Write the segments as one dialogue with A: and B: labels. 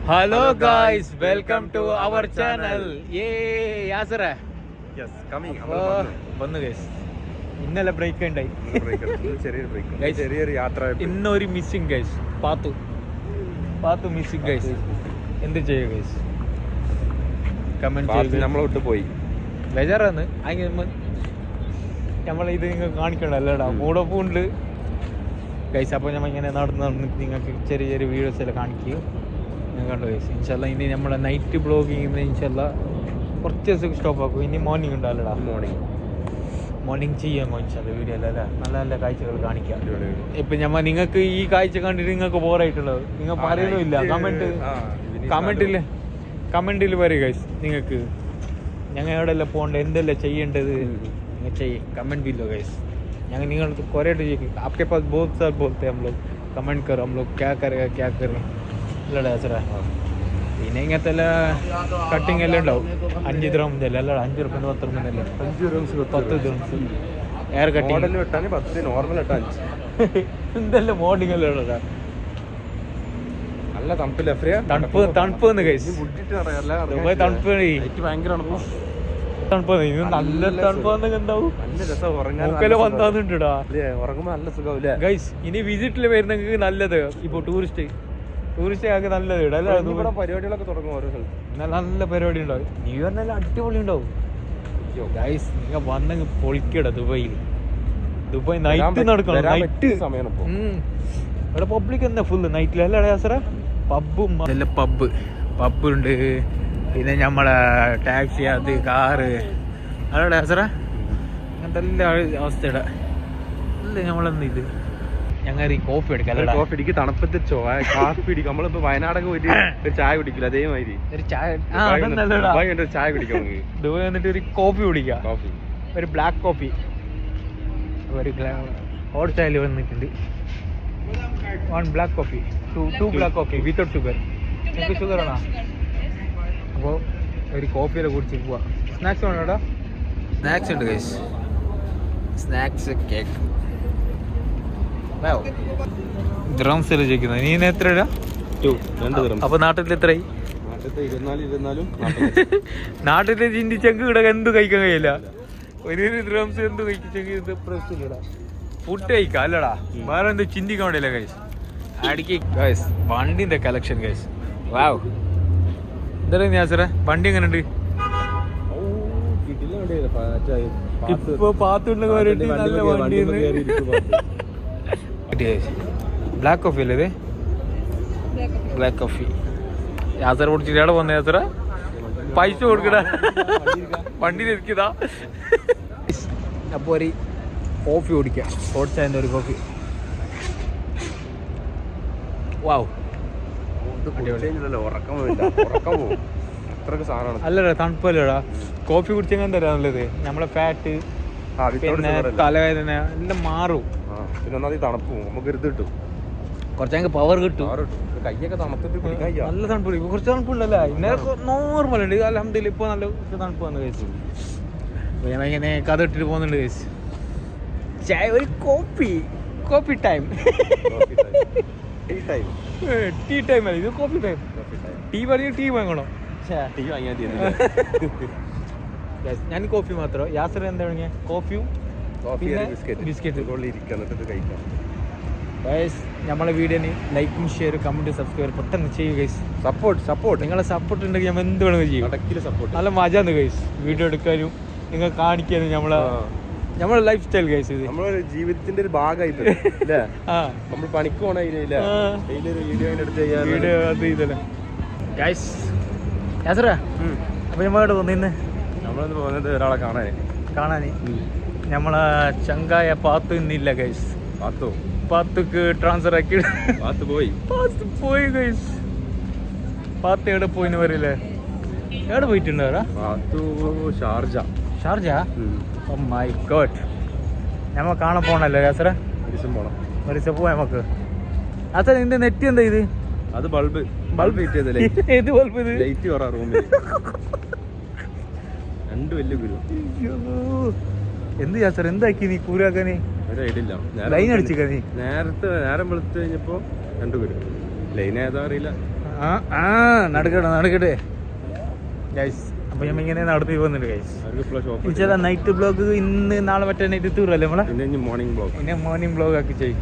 A: Hello guys, welcome to our channel. Yay, Yasser.
B: Yes, coming.
A: വന്നു guys. ഇന്നലെ break ഉണ്ടായി.
B: ചെറിയൊരു ബ്രേക്ക്. ചെറിയൊരു യാത്ര.
A: ഇന്നൊരു മിസ്സിംഗ് guys. പാത്തു മിസ്സിംഗ് guys. എന്ത് ചെയ്യും guys? കമന്റ് ചെയ്ത്
B: നമ്മളെ വിട്ട് പോയി.
A: ബേജാറാണ്. നമ്മളിത് നിങ്ങൾക്ക് കാണിക്കണ്ടല്ലേടാ. മൂടൊപ്പം ഉണ്ട് ഗൈസ്. അപ്പോൾ നമ്മൾ ഇങ്ങനെ നടന്നിട്ട് നിങ്ങൾക്ക് ചെറിയ ചെറിയ വീഡിയോസ് എല്ലാം കാണിക്കും. ഞാൻ കണ്ടു ഗൈസ്. ഇൻഷാല്ല ഇനി നമ്മളെ നൈറ്റ് ബ്ലോഗിങ് ഇൻഷാല്ല കുറച്ച് ദിവസം സ്റ്റോപ്പ് ആക്കും. ഇനി മോർണിംഗ് ഉണ്ടാവില്ലടാ. മോർണിംഗ് ചെയ്യാമോ ഇൻഷാല്ല വീഡിയോ അല്ല അല്ലേ? നല്ല നല്ല കാഴ്ചകൾ കാണിക്കാം. ഇപ്പം നമ്മൾ നിങ്ങൾക്ക് ഈ കാഴ്ച കണ്ടിട്ട് നിങ്ങൾക്ക് ബോറായിട്ടുള്ളത് നിങ്ങൾ പറയുന്നില്ല. കമൻറ്റിൽ പറയും ഗൈസ്. നിങ്ങൾക്ക് ഞങ്ങൾ എവിടെയെല്ലാം പോകേണ്ടത് എന്തെല്ലാം ചെയ്യേണ്ടത് നിങ്ങൾ ചെയ്യും. Comment below gas. ഞങ്ങൾ നിങ്ങൾ കുറേ आपके पास बहुत सारे बोलते हैं हम लोग कमेंट करो हम लोग क्या करेगा क्या करें അല്ലടാ സാറേ. പിന്നെ ഇങ്ങനത്തെ എല്ലാം കട്ടിങ് എല്ലാം ഉണ്ടാവും. 5 dirham അല്ല 5 രൂപ 10 രൂപ 10 dirhams ഹെയർ കട്ടിങ് എന്തെല്ലാം മോർണിംഗ് എല്ലാം ഉള്ളതാ.
B: നല്ല തണുപ്പില്ല
A: തണുപ്പ് ഗൈസ്. ദുബായ് തണുപ്പ്
B: ഭയങ്കര
A: തണുപ്പാണ്. ഇത് നല്ല തണുപ്പാന്നൊക്കെ ഉണ്ടാവും.
B: നല്ല രസം
A: ഉറങ്ങാൻ വന്നാന്നുണ്ടാ
B: ഉറങ്ങുമ്പോ നല്ല സുഖാവില്ലേ
A: ഗൈസ്. ഇനി വിസിറ്റിൽ വരുന്നെങ്കിൽ നല്ലത് ഇപ്പോൾ ടൂറിസ്റ്റ് ആക്കി നല്ലത് ഇവിടെ
B: പരിപാടികളൊക്കെ തുടങ്ങും ഓരോ സ്ഥലത്ത്.
A: നല്ല പരിപാടി ഉണ്ടാവും. ന്യൂ ഇയറിനെല്ലാം അടിപൊളി ഉണ്ടാവും ഗൈസ്. നിങ്ങൾ വന്നെങ്കിൽ പൊളിക്കട ദുബായ് നൈറ്റ് നടക്കണം. നൈറ്റ്
B: സമയം
A: ഇവിടെ പബ്ലിക് എന്താ ഫുള്ള് നൈറ്റിലല്ലേ സാറേ? പബ്ബും എല്ലാം പബ്ബ് ഉണ്ട്. പിന്നെ നമ്മളെ ടാക്സി അത് കാറ് അതോടെ സാറേ അങ്ങനത്തെ എല്ലാ അവസ്ഥയുടെ അല്ലേ. നമ്മളെന്ത് ഇത് ഞങ്ങൾ ഈ കോഫി എടുക്കാം.
B: കോഫി അടിക്ക് തണുപ്പത്തെ കാപ്പി പിടിക്കും. നമ്മളിപ്പോ വയനാടൊക്കെ പോയിട്ട് ഒരു ചായ കുടിക്കില്ല അതേമാതിരി
A: ഒരു ചായ
B: ചായ കുടിക്കാം.
A: ദുബായ് വന്നിട്ട് ഒരു കോഫി കുടിക്കാം. ഒരു ബ്ലാക്ക് കോഫി ഒരു ഹോട്ട് ചായയിൽ വന്നിട്ടുണ്ട്. 1 black coffee, 2 black coffee without sugar. നിങ്ങൾക്ക് ഷുഗർ ആണോ? അപ്പോൾ ഒരു കോഫിയെല്ലാം കുടിച്ച് പോവാ. സ്നാക്സ് വേണോ കേട്ടോ? സ്നാക്സ് ഉണ്ട് ഗൈസ്. സ്നാക്സ് കേക്ക് ഡ്രംസ് എല്ലാം ചോദിക്കുന്നത്. നീ എത്ര ഇടാ?
B: 2
A: അപ്പോൾ നാട്ടിൽ എത്രയായി? നാട്ടിൽ ചിന്തിച്ചെങ്കിൽ ഇവിടെ എന്ത് കഴിക്കാൻ കഴിയില്ല. ഒരു ഡ്രംസ് എന്ത് കഴിച്ചെങ്കിൽ പ്രശ്നമില്ലടാ. ഫുഡ് കഴിക്കാം അല്ലടാ. വേറെ എന്ത് ചിന്തിക്കാൻ വേണ്ടിയില്ല ഗൈസ്. അടിക്ക് ഗൈസ് വണ്ടിന്റെ കളക്ഷൻ ഗൈസ്. വാവ് എന്തായാലും ഞാസറേ വണ്ടി എങ്ങനെ ഉണ്ട്? ഇപ്പൊ പാത്തുണ്ടെങ്കിൽ നല്ല വണ്ടി. ബ്ലാക്ക് കോഫി അല്ലേ ഇത്? ബ്ലാക്ക് കോഫി യാസറ കുടിച്ചിട്ട് എവിടെ പോന്നെ യാസറ? പൈസ കൊടുക്കടാ വണ്ടിയിലിരിക്കതാ. അപ്പോൾ ഒരു കോഫി കുടിക്കാം. ഹോട്ട് ചായൻ്റെ ഒരു കോഫി. വാവ് അല്ലടാ തണുപ്പല്ലടാ. കോഫി കുടിച്ചെങ്കിൽ തരാ നല്ലത്. നമ്മളെ ഫാറ്റ് പിന്നെ തലവേദന എല്ലാം മാറും.
B: പിന്നെ തണുപ്പും നമുക്ക് ഇത് കിട്ടും.
A: കുറച്ചെങ്കിൽ പവർ കിട്ടും.
B: കയ്യൊക്കെ തണുത്തിട്ട്
A: നല്ല തണുപ്പ്. കുറച്ച് തണുപ്പുണ്ടല്ലേ? ഇന്നലെ നോർമൽ ഉണ്ട്. അൽഹംദുലില്ലാ ഇപ്പോൾ നല്ല തണുപ്പ് വന്ന് കഴിച്ചു. ഞാൻ ഇങ്ങനെ കഥ ഇട്ടിട്ട് പോകുന്നുണ്ട് കഴിച്ചു. ചായ ഒരു കോഫി ടൈം. ടീ ടൈം അല്ല ഇത്, കോഫി ടൈം. ടീ പറഞ്ഞ ടീ വാങ്ങണം. ഞാൻ കോഫി മാത്രം. യാസർ എന്താ വേണമെങ്കിൽ കോഫിയും ബിസ്ക്കറ്റ്. നമ്മളെ വീഡിയോന് ലൈക്കും ഷെയർ കമന്റ് സബ്സ്ക്രൈബ് പെട്ടെന്ന് ചെയ്യുക ഗൈസ്. സപ്പോർട്ട് നിങ്ങളെ സപ്പോർട്ട് ഉണ്ടെങ്കിൽ നമ്മൾ എന്ത് വേണമെങ്കിൽ ചെയ്യും. നല്ല മജാന്ന് ഗൈസ്. വീഡിയോ എടുക്കാനും നിങ്ങൾ കാണിക്കാനും നമ്മളെ ലൈഫ് സ്റ്റൈൽ ഗൈസ്. ഇത്
B: നമ്മളെ ജീവിതത്തിന്റെ ഒരു ഭാഗമായിട്ട് നമ്മൾ പണിക്ക് പോണ
A: വീഡിയോ അത് ഇതല്ലേ ഗൈസ്. യാസറ അപ്പൊ നമ്മളോട് പോന്ന്
B: നമ്മളൊന്ന് പോകുന്നത് ഒരാളെ കാണാൻ
A: നമ്മളെ ചങ്കായ പാത്തു ഇന്നില്ല ഗൈസ്. പാത്തുക്ക് ട്രാൻസ്ഫർ ആക്കി പോയി ഗൈസ്. പാത്ത് എവിടെ പോയിന്ന് പറയില്ലേ? എവിടെ പോയിട്ടുണ്ടാ? ഷാർജ. Oh my God. ഞമ്മ കാണാൻ പോണല്ലോ യാസറ. ഒരു ദിവസം പോവാ നമുക്ക്. അത്ര നിന്റെ നെറ്റ് എന്താ ഇത്?
B: അത് ബൾബ്
A: ഏത് ബൾബ് ഇത്?
B: ലൈറ്റ് കുറവാ റൂമിൽ. 2 വലിയ ഗുരു.
A: എന്ത് യാസർ എന്താക്കി നീ കൂരാക്കാന്? ലൈൻ അടിച്ചിക്കാ നീ?
B: നേരം വെളുത്ത് കഴിഞ്ഞപ്പോ 2 ഗുരു. ലൈൻ ഏതാ അറിയില്ല.
A: നടക്കട്ടെ ഗൈസ്. അപ്പൊ ഞമ്മ ഇങ്ങനെ നടത്തി പോകുന്നുണ്ട് ഗൈസ്. ചില നൈറ്റ് ബ്ലോഗ് ഇന്ന് നാളെ മറ്റേ നൈറ്റ് തീർല്ലേ നമ്മളെ മോർണിംഗ് ബ്ലോഗ് ആക്കി ചെയ്യും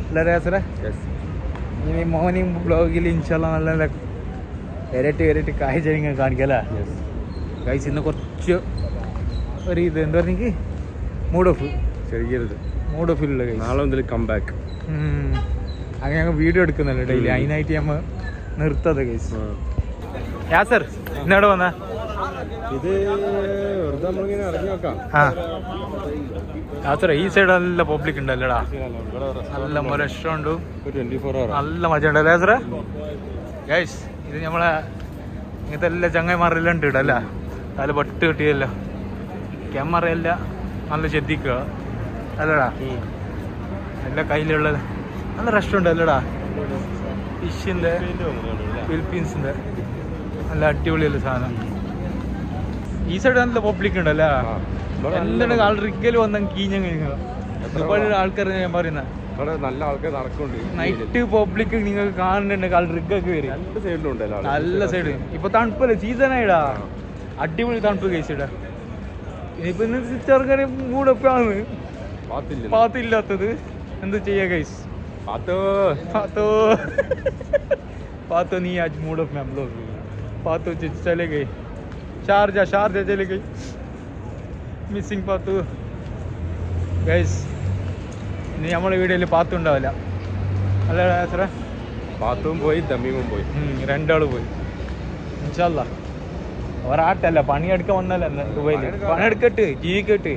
A: അല്ലേ രാസറ? ഇനി മോർണിംഗ് ബ്ലോഗിൽ ഇൻഷാല്ല നല്ല നല്ല വെറൈറ്റി കാഴ്ച നിങ്ങൾ കാണിക്കല്ലേ ഗൈസ്. ഇന്ന് കുറച്ച് ഒരു ഇത് എന്താ പറഞ്ഞെങ്കിൽ മൂഡ് ഓഫ് ഇല്ല ഗൈസ്.
B: നാളെ മുതൽ കം ബാക്ക്.
A: അങ്ങനെ ഞങ്ങൾ വീഡിയോ എടുക്കുന്നുണ്ട് ഡെയിലി. അതിനായിട്ട് നമ്മൾ നിർത്തത് ഗൈസ്. യാസർ ഇന്നോട് വന്ന
B: ഇത് വെറുതെ നമ്മളിങ്ങനെ ഇറങ്ങി നോക്കാം.
A: യാസർ ഈ സൈഡ് നല്ല പബ്ലിക് ഉണ്ടല്ലോടാ, നല്ല റെസ്റ്റോറൻറ്റും നല്ല മജ ഉണ്ടല്ലേ യാസറ? ഗൈസ് ഇത് നമ്മളെ ഇങ്ങനത്തെ എല്ലാ ചങ്ങായിമാരെല്ലാം ഉണ്ട് ഇടല്ല, തല പട്ട് കിട്ടിയല്ലോ. ക്യാമറ എല്ലാം നല്ല ശ്രദ്ധിക്കുക അല്ലടാ, എല്ലാ കയ്യിലുള്ളത്. നല്ല റെസ്റ്റോറൻറ്റ് അല്ലടാ, ഫിഷിൻ്റെ ഫിലിപ്പീൻസിൻ്റെ നല്ല അടിപൊളിയല്ലേ സാധനം. ഈ സൈഡ് നല്ല പബ്ലിക് ഉണ്ടല്ലേ, എന്താണ് ആൾറിക്കൽ വന്ന കീഞ്ഞ കഴിഞ്ഞാൽ ഒരുപാട് ആൾക്കാർ ഞാൻ പറയുന്ന
B: നല്ല ആൾക്കാർ നടക്കുന്നുണ്ട്.
A: നൈറ്റ് പബ്ലിക് നിങ്ങൾക്ക് കാണുന്നുണ്ട് ആൾറിക്കൊക്കെ വരും
B: രണ്ട് സൈഡിലും ഉണ്ടല്ലോ,
A: നല്ല സൈഡ്. ഇപ്പൊ തണുപ്പല്ലേ, സീസണായിടാ, അടിപൊളി തണുപ്പ് കഴിച്ചിടാ. ഇനിയിപ്പോ ഇന്ന് ചെറുക്കനെ മൂടൊപ്പാണ് പാത്തില്ലാത്തത്, എന്ത് ചെയ്യാ ഗൈസ്? पातो नहीं आज मूड ऑफ में हम लोग, पातो चले गए शारजा चले गए, മിസ്സിങ് പാത്തു ഗൈസ്. ഇനി നമ്മളെ വീഡിയോയിൽ പാത്തു ഉണ്ടാവില്ല അല്ലേ സാറേ?
B: പാത്തും പോയി ദമ്മീമും പോയി,
A: രണ്ടാള് പോയി. ഇൻഷാല്ലാ ഒരാട്ടല്ല, പണിയെടുക്കാൻ വന്നല്ല ദുബൈയിൽ, പണിയെടുക്കട്ട് ജീവിക്കട്ട്.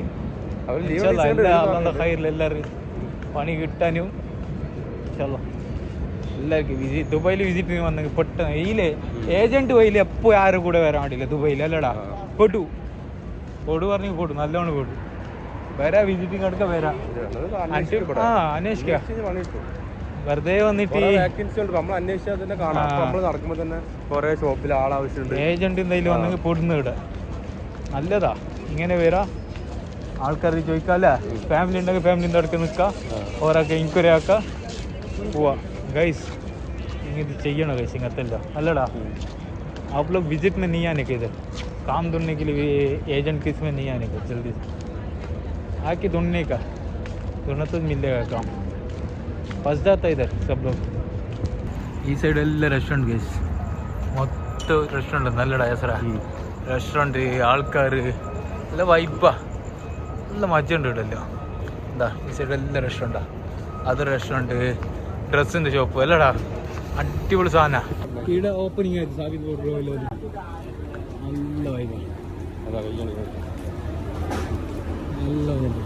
A: എല്ലാവരും പണി കിട്ടാനും എല്ലാവർക്കും ദുബൈയിൽ വിസിറ്റ് വന്നെങ്കിൽ പെട്ടെന്ന് ഇതിലെ ഏജന്റ് വൈയിൽ എപ്പോൾ ആരും കൂടെ വരാൻ വേണ്ടിയില്ല ദുബൈയിൽ അല്ലടാ. കൊടു പറഞ്ഞു കൊടു, നല്ലോണം കൊടു വരാ, വിസിറ്റിംഗ് അടുക്ക വരാ, അന്വേഷിക്ക. വെറുതെ വന്നിട്ട് ഏജന്റ് എന്തായാലും വന്നെങ്കിൽ പൊടുന്ന ഇവിടെ നല്ലതാ. ഇങ്ങനെ വരാ, ആൾക്കാർ ചോദിക്കാല്ലേ, ഫാമിലി ഉണ്ടെങ്കിൽ ഫാമിലിൻ്റെ അടുത്ത് നിൽക്കാം, ഓരൊക്കെ ഇൻക്വയറി ആക്കാം, പോവാ ഗൈസ്. ഇത് ചെയ്യണോ ഗൈസ്? ഇങ്ങനത്തെല്ലാം അല്ലടാ. आप लोग विजिट में नहीं आने के, इधर काम ढूंढने के लिए एजेंट किस में नहीं आने का, जल्दी आके ढूंढने का, ढूंढना तो मिलेगा काम. फंस जाता इधर सब लोग. ഈ സൈഡ് എല്ലാം റെസ്റ്റോറൻറ്റ് ഗൈസ്, മൊത്തം റെസ്റ്റോറൻറ്റ് നല്ലടാ യാസറ. റെസ്റ്റോറൻറ്റ്, ആൾക്കാർ, നല്ല വൈബാ, നല്ല മജുണ്ട് ഇവിടെല്ലോ. എന്താ ഈ സൈഡ് എല്ലാം റെസ്റ്റോറൻറ്റാ, അത് റെസ്റ്റോറൻറ്റ്, ഡ്രസ്സിൻ്റെ ഷോപ്പ് അല്ലടാ, അടിപൊളി സാധന. ഇവിടെ ഓപ്പണിംഗ് ആയിട്ട് സാബിത് ബോർഡർ നല്ല വൈബാ, നല്ല വൈബ്,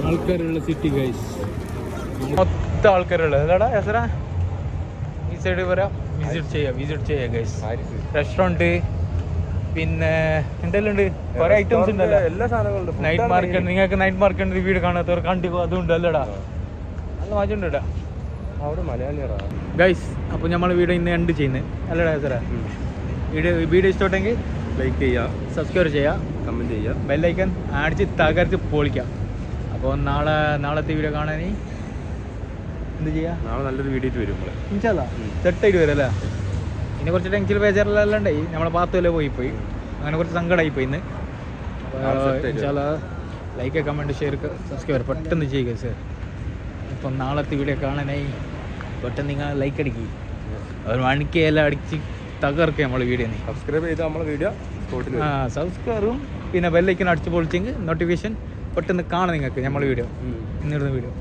A: ആൾക്കാരുള്ള സിറ്റി ഗൈസ്, മൊത്തം ആൾക്കാരുള്ളത് അല്ലടാ യാസറ. ഈ സൈഡ് വരാം, വിസിറ്റ് ചെയ്യാം ഗൈസ്. റെസ്റ്റോറൻറ്റ് പിന്നെ എന്തെല്ലാം ഉണ്ട്, കുറെ ഐറ്റംസ് ഉണ്ടല്ലോ, എല്ലാ സാധനങ്ങളും. നൈറ്റ് മാർക്കറ്റ്, നിങ്ങൾക്ക് നൈറ്റ് മാർക്കറ്റ് വീട് കാണാത്തവർ കണ്ടിപ്പോ അതുണ്ട് അല്ലടാ, നല്ല മാറ്റമുണ്ട് ഇടാ
B: അവിടെ മലയാളിയാ
A: ഗൈസ്. അപ്പോൾ നമ്മൾ വീഡിയോ ഇന്ന് എൻഡ് ചെയ്യുന്നത് അല്ലടാ സാറേ? വീഡിയോ ഇഷ്ടപ്പെട്ടെങ്കിൽ
B: ലൈക്ക് ചെയ്യുക,
A: സബ്സ്ക്രൈബ് ചെയ്യുക,
B: കമൻറ്റ് ചെയ്യുക,
A: ബെല്ലൈക്കൻ അടിച്ച് തകർത്ത് പൊളിക്കാം. അപ്പോൾ നാളത്തെ വീഡിയോ കാണാൻ എന്ത് ചെയ്യുക?
B: നാളെ നല്ലൊരു വീഡിയോ വരും
A: ഇൻഷാല്ലാ, സെറ്റായിട്ട് വരും അല്ലേ? ഇതിനെ കുറച്ച് ടെൻഷൻ ബേജാറെല്ലാം ഉണ്ടായി, നമ്മളെ പാത്തുമല്ലേ പോയി അങ്ങനെ കുറച്ച് സങ്കടമായിപ്പോയി ഇന്ന്. ഇൻഷാല്ലാ ലൈക്ക്, കമൻറ്റ്, ഷെയർ, സബ്സ്ക്രൈബ് പെട്ടെന്ന് ചെയ്യുക സാർ. ഇപ്പം നാളത്തെ വീഡിയോ കാണാനായി പെട്ടെന്ന് നിങ്ങൾ ലൈക്ക് അടിക്കുക, ഒരു മണിക്ക് എല്ലാം അടിച്ച് തകർക്കുക നമ്മൾ വീഡിയോ.
B: സബ്സ്ക്രൈബ് ചെയ്ത് നമ്മളെ വീഡിയോ
A: സബ്സ്ക്രൈബും പിന്നെ ബെല്ലൈക്കൻ അടിച്ച് പൊളിച്ചെങ്കിൽ നോട്ടിഫിക്കേഷൻ പെട്ടെന്ന് കാണാം നിങ്ങൾക്ക് നമ്മളെ വീഡിയോ, ഇന്നിടുന്ന വീഡിയോ.